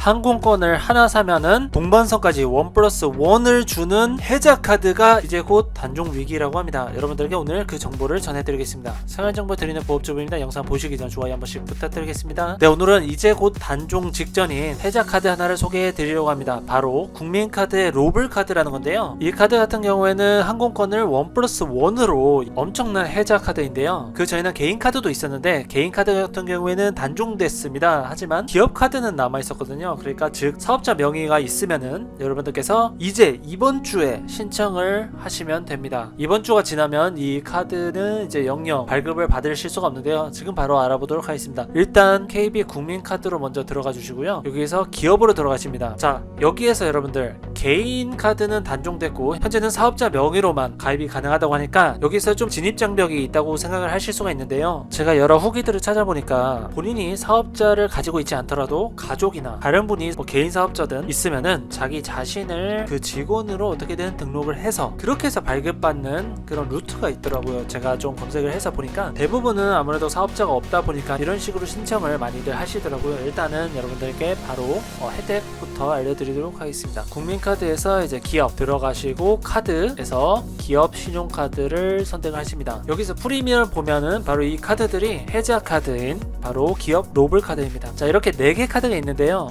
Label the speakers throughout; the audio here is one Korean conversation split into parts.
Speaker 1: 항공권을 하나 사면은 동반선까지 1+1을 주는 해자 카드가 이제 곧 단종 위기라고 합니다. 여러분들에게 오늘 그 정보를 전해드리겠습니다. 생활정보 드리는 보업주부입니다. 영상 보시기 전 좋아요 한 번씩 부탁드리겠습니다. 네, 오늘은 이제 곧 단종 직전인 해자 카드 하나를 소개해 드리려고 합니다. 바로 국민카드의 로블 카드라는 건데요. 이 카드 같은 경우에는 항공권을 1+1으로 엄청난 해자 카드인데요. 그 전에는 개인 카드도 있었는데 개인 카드 같은 경우에는 단종됐습니다. 하지만 기업 카드는 남아 있었거든요. 그러니까 즉 사업자 명의가 있으면은 여러분들께서 이제 이번 주에 신청을 하시면 됩니다. 이번 주가 지나면 이 카드는 이제 영영 발급을 받으실 수가 없는데요. 지금 바로 알아보도록 하겠습니다. 일단 KB 국민카드로 먼저 들어가 주시고요. 여기에서 기업으로 들어가십니다. 자, 여기에서 여러분들 개인 카드는 단종됐고 현재는 사업자 명의로만 가입이 가능하다고 하니까 여기서 좀 진입장벽이 있다고 생각을 하실 수가 있는데요. 제가 여러 후기들을 찾아보니까 본인이 사업자를 가지고 있지 않더라도 가족이나 다른 분이 뭐 개인 사업자든 있으면은 자기 자신을 그 직원으로 어떻게든 등록을 해서 그렇게 해서 발급받는 그런 루트가 있더라고요. 제가 좀 검색을 해서 보니까 대부분은 아무래도 사업자가 없다 보니까 이런 식으로 신청을 많이들 하시더라고요. 일단은 여러분들께 바로 혜택부터 알려드리도록 하겠습니다. 국민카드에서 이제 기업 들어가시고 카드에서 기업 신용카드를 선택을 하십니다. 여기서 프리미엄 보면은 바로 이 카드들이 해자 카드인 바로 기업 로블 카드입니다. 자, 이렇게 4개 카드가 있는데요.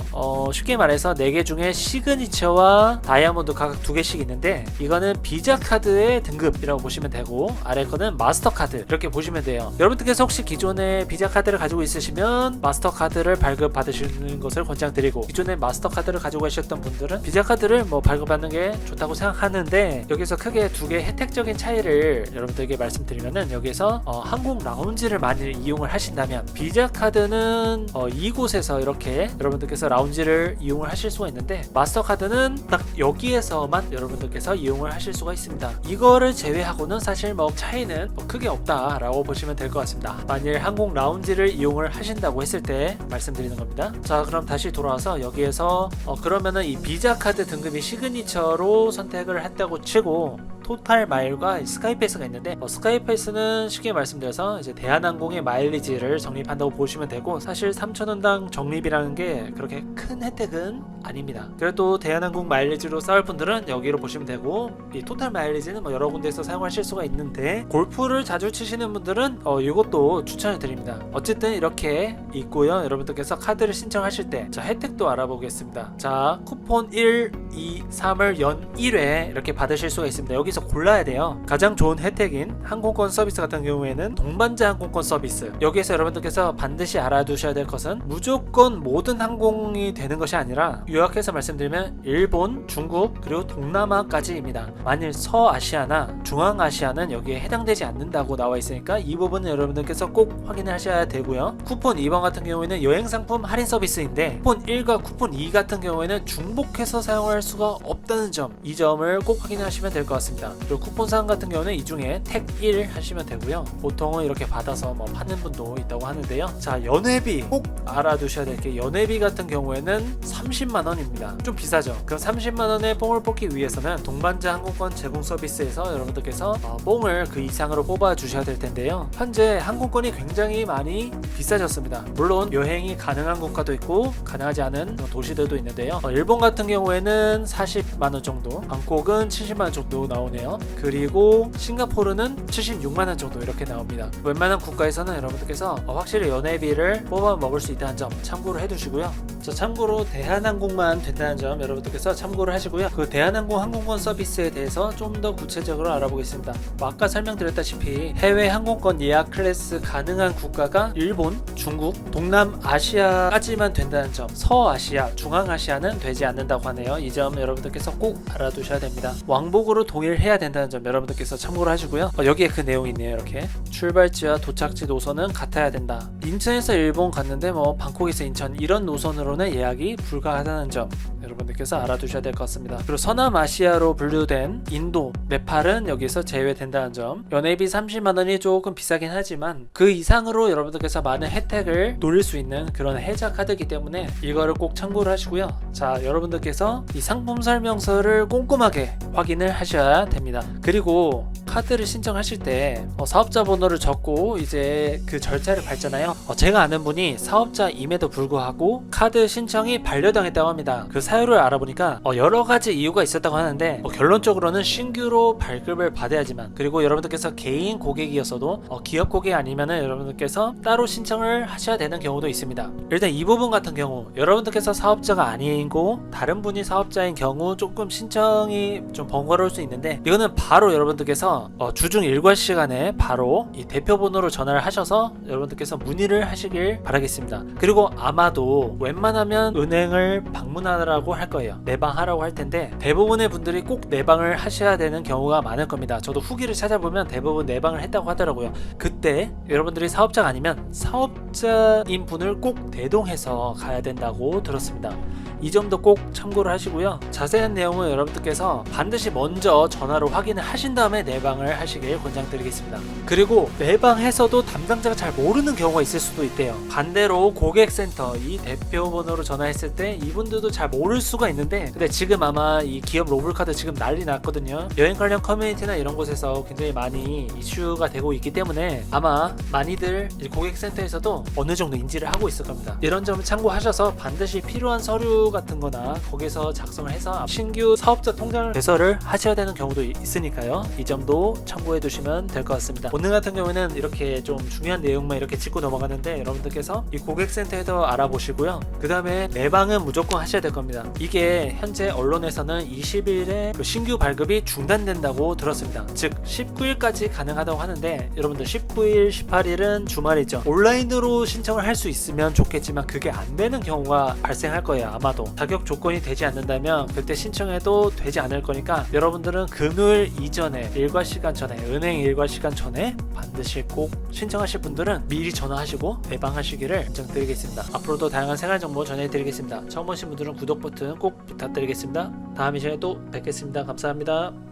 Speaker 1: 쉽게 말해서 4개 중에 시그니처와 다이아몬드 각각 2개씩 있는데 이거는 비자 카드의 등급이라고 보시면 되고 아래 거는 마스터 카드 이렇게 보시면 돼요. 여러분들께서 혹시 기존에 비자 카드를 가지고 있으시면 마스터 카드를 발급 받으시는 것을 권장드리고 기존에 마스터 카드를 가지고 계셨던 분들은 비자 카드를 뭐 발급받는 게 좋다고 생각하는데 여기서 크게 2개 혜택적인 차이를 여러분들에게 말씀드리면은 여기서 항공 라운지를 많이 이용을 하신다면 비자 카드는 이곳에서 이렇게 여러분들께서 라운지를 이용을 하실 수가 있는데 마스터 카드는 딱 여기에서만 여러분들께서 이용을 하실 수가 있습니다. 이거를 제외하고는 사실 뭐 차이는 크게 없다라고 보시면 될 것 같습니다. 만일 항공 라운지를 이용을 하신다고 했을 때 말씀드리는 겁니다. 자, 그럼 다시 돌아와서 여기에서 그러면은 이 비자 카드 등급이 시그니처로 선택을 했다고 치고 토탈 마일과 스카이패스가 있는데 스카이패스는 쉽게 말씀드려서 이제 대한항공의 마일리지를 적립한다고 보시면 되고 사실 3,000원당 적립이라는 게 그렇게 큰 혜택은 아닙니다. 그래도 대한항공 마일리지로 쌓을 분들은 여기로 보시면 되고 이 토탈 마일리지는 뭐 여러 군데에서 사용하실 수가 있는데 골프를 자주 치시는 분들은 이것도 추천을 드립니다. 어쨌든 이렇게 있고요. 여러분들께서 카드를 신청하실 때 자, 혜택도 알아보겠습니다. 자, 쿠폰 1, 2, 3을 연 1회 이렇게 받으실 수가 있습니다. 여기서 골라야 돼요. 가장 좋은 혜택인 항공권 서비스 같은 경우에는 동반자 항공권 서비스. 여기에서 여러분들께서 반드시 알아두셔야 될 것은 무조건 모든 항공이 되는 것이 아니라 요약해서 말씀드리면 일본, 중국, 그리고 동남아까지입니다. 만일 서아시아나 중앙아시아는 여기에 해당되지 않는다고 나와 있으니까 이 부분은 여러분들께서 꼭 확인을 하셔야 되고요. 쿠폰 2번 같은 경우에는 여행상품 할인 서비스인데 쿠폰 1과 쿠폰 2 같은 경우에는 중복해서 사용할 수가 없다는 점, 이 점을 꼭 확인하시면 될 것 같습니다. 그리고 쿠폰상 같은 경우는 이 중에 택 1 하시면 되고요. 보통은 이렇게 받아서 뭐 파는 분도 있다고 하는데요. 자, 연회비 꼭 알아두셔야 될 게 연회비 같은 경우에는 30만원입니다. 좀 비싸죠. 그럼 30만원의 뽕을 뽑기 위해서는 동반자 항공권 제공 서비스에서 여러분들께서 뽕을 그 이상으로 뽑아 주셔야 될 텐데요. 현재 항공권이 굉장히 많이 비싸졌습니다. 물론 여행이 가능한 국가도 있고 가능하지 않은 도시들도 있는데요. 일본 같은 경우에는 40만원 정도, 방콕은 70만원 정도 나오네요. 그리고 싱가포르는 76만원 정도 이렇게 나옵니다. 웬만한 국가에서는 여러분들께서 확실히 연회비를 뽑아 먹을 수 있다는 점 참고를 해두시고요. 자, 참고로 대한항공만 된다는 점 여러분들께서 참고를 하시고요. 그 대한항공 항공권 서비스에 대해서 좀 더 구체적으로 알아보겠습니다. 아까 설명드렸다시피 해외 항공권 예약 클래스 가능한 국가가 일본, 중국, 동남아시아까지만 된다는 점, 서아시아, 중앙아시아는 되지 않는다고 하네요. 이 점 여러분들께서 꼭 알아두셔야 됩니다. 왕복으로 동일해야 된다는 점 여러분들께서 참고를 하시고요. 여기에 그 내용이 있네요. 이렇게 출발지와 도착지 노선은 같아야 된다. 인천에서 일본 갔는데 뭐 방콕에서 인천 이런 노선으로는 예약이 불가하다는 점 여러분들께서 알아두셔야 될 것 같습니다. 그리고 서남아시아로 분류된 인도, 네팔은 여기서 제외된다는 점. 연회비 30만원이 조금 비싸긴 하지만 그 이상으로 여러분들께서 많은 혜택을 노릴 수 있는 그런 해자 카드이기 때문에 이거를 꼭 참고를 하시고요. 자, 여러분들께서 이 상품 설명서를 꼼꼼하게 확인을 하셔야 됩니다. 그리고 카드를 신청하실 때 사업자 번호를 적고 이제 그 절차를 밟잖아요. 제가 아는 분이 사업자임에도 불구하고 카드 신청이 반려당했다고 합니다. 그 사유를 알아보니까 여러 가지 이유가 있었다고 하는데 결론적으로는 신규로 발급을 받아야지만, 그리고 여러분들께서 개인 고객이었어도 기업 고객 아니면은 여러분들께서 따로 신청을 하셔야 되는 경우도 있습니다. 일단 이 부분 같은 경우 여러분들께서 사업자가 아니고 다른 분이 사업자인 경우 조금 신청이 좀 번거로울 수 있는데, 이거는 바로 여러분들께서 주중 일과 시간에 바로 이 대표 번호로 전화를 하셔서 여러분들께서 문의를 하시길 바라겠습니다. 그리고 아마도 웬만하면 은행을 방문하라고 할 거예요. 내방하라고 할 텐데 대부분의 분들이 꼭 내방을 하셔야 되는 경우가 많을 겁니다. 저도 후기를 찾아보면 대부분 내방을 했다고 하더라고요. 그때 여러분들이 사업자가 아니면 사업자인 분을 꼭 대동해서 가야 된다고 들었습니다. 이 점도 꼭 참고를 하시고요. 자세한 내용은 여러분들께서 반드시 먼저 전화로 확인을 하신 다음에 내방을 하시길 권장드리겠습니다. 그리고 내방해서도 담당자가 잘 모르는 경우가 있을 수도 있대요. 반대로 고객센터 이 대표 번호로 전화했을 때 이분들도 잘 모를 수가 있는데, 근데 지금 아마 이 기업 로블카드 지금 난리 났거든요. 여행 관련 커뮤니티나 이런 곳에서 굉장히 많이 이슈가 되고 있기 때문에 아마 많이들 고객센터에서도 어느 정도 인지를 하고 있을 겁니다. 이런 점을 참고하셔서 반드시 필요한 서류 같은 거나 거기서 작성을 해서 신규 사업자 통장을 개설을 하셔야 되는 경우도 있으니까요. 이 점도 참고해 두시면 될 것 같습니다. 오늘 같은 경우에는 이렇게 좀 중요한 내용만 이렇게 짚고 넘어가는데, 여러분들께서 이 고객센터에도 알아보시고요. 그 다음에 내방은 무조건 하셔야 될 겁니다. 이게 현재 언론에서는 20일에 그 신규 발급이 중단된다고 들었습니다. 즉 19일까지 가능하다고 하는데, 여러분들 19일, 18일은 주말이죠. 온라인으로 신청을 할 수 있으면 좋겠지만 그게 안 되는 경우가 발생할 거예요. 아마도 자격 조건이 되지 않는다면 그때 신청해도 되지 않을 거니까 여러분들은 금요일 이전에 일과 시간 전에, 은행 일과 시간 전에 반드시 꼭 신청하실 분들은 미리 전화하시고 내방하시기를 권장드리겠습니다. 앞으로도 다양한 생활정보 전해드리겠습니다. 처음 오신 분들은 구독 버튼 꼭 부탁드리겠습니다. 다음 이 시간에 또 뵙겠습니다. 감사합니다.